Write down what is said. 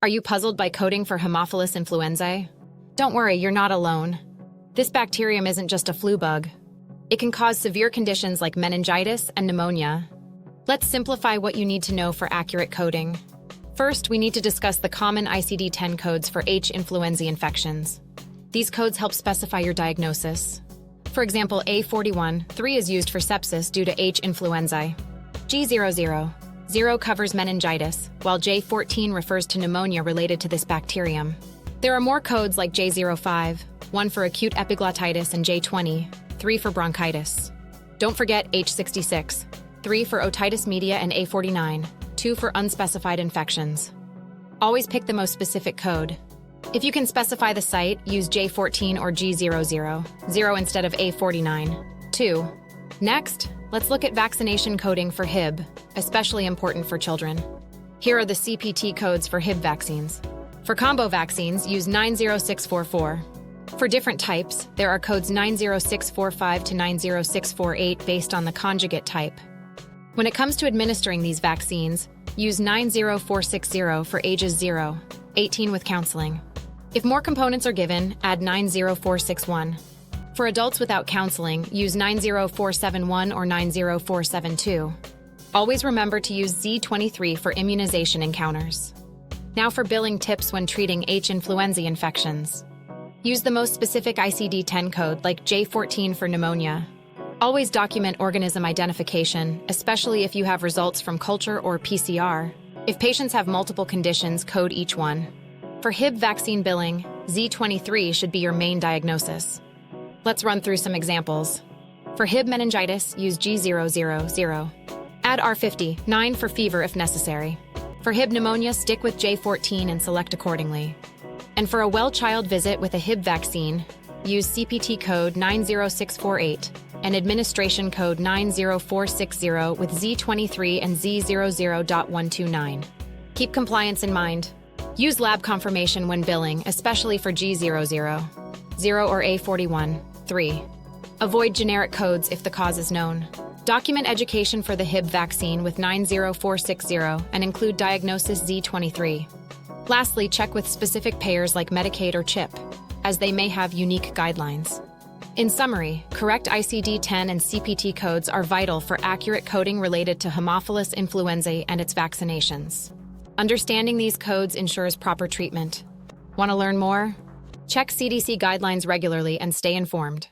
Are you puzzled by coding for Haemophilus influenzae? Don't worry, you're not alone. This bacterium isn't just a flu bug. It can cause severe conditions like meningitis and pneumonia. Let's simplify what you need to know for accurate coding. First, we need to discuss the common ICD-10 codes for H. influenzae infections. These codes help specify your diagnosis. For example, A41.3 is used for sepsis due to H. influenzae. G000 covers meningitis, while J14 refers to pneumonia related to this bacterium. There are more codes like J05, one for acute epiglottitis, and J20, 3 for bronchitis. Don't forget H66, 3 for otitis media, and A49, 2 for unspecified infections. Always pick the most specific code. If you can specify the site, use J14 or G00, 0 instead of A49, 2. Next, let's look at vaccination coding for Hib, especially important for children. Here are the CPT codes for Hib vaccines. For combo vaccines, use 90644. For different types, there are codes 90645 to 90648 based on the conjugate type. When it comes to administering these vaccines, use 90460 for ages 0, 18 with counseling. If more components are given, add 90461. For adults without counseling, use 90471 or 90472. Always remember to use Z23 for immunization encounters. Now for billing tips when treating H. influenzae infections. Use the most specific ICD-10 code like J14 for pneumonia. Always document organism identification, especially if you have results from culture or PCR. If patients have multiple conditions, code each one. For Hib vaccine billing, Z23 should be your main diagnosis. Let's run through some examples. For Hib meningitis, use G000. Add R50, 9 for fever if necessary. For Hib pneumonia, stick with J14 and select accordingly. And for a well-child visit with a Hib vaccine, use CPT code 90648 and administration code 90460 with Z23 and Z00.129. Keep compliance in mind. Use lab confirmation when billing, especially for G00, 0 or A41, 3. Avoid generic codes if the cause is known. Document education for the Hib vaccine with 90460 and include diagnosis Z23. Lastly, check with specific payers like Medicaid or CHIP, as they may have unique guidelines. In summary, correct ICD-10 and CPT codes are vital for accurate coding related to Haemophilus influenzae and its vaccinations. Understanding these codes ensures proper treatment. Want to learn more? Check CDC guidelines regularly and stay informed.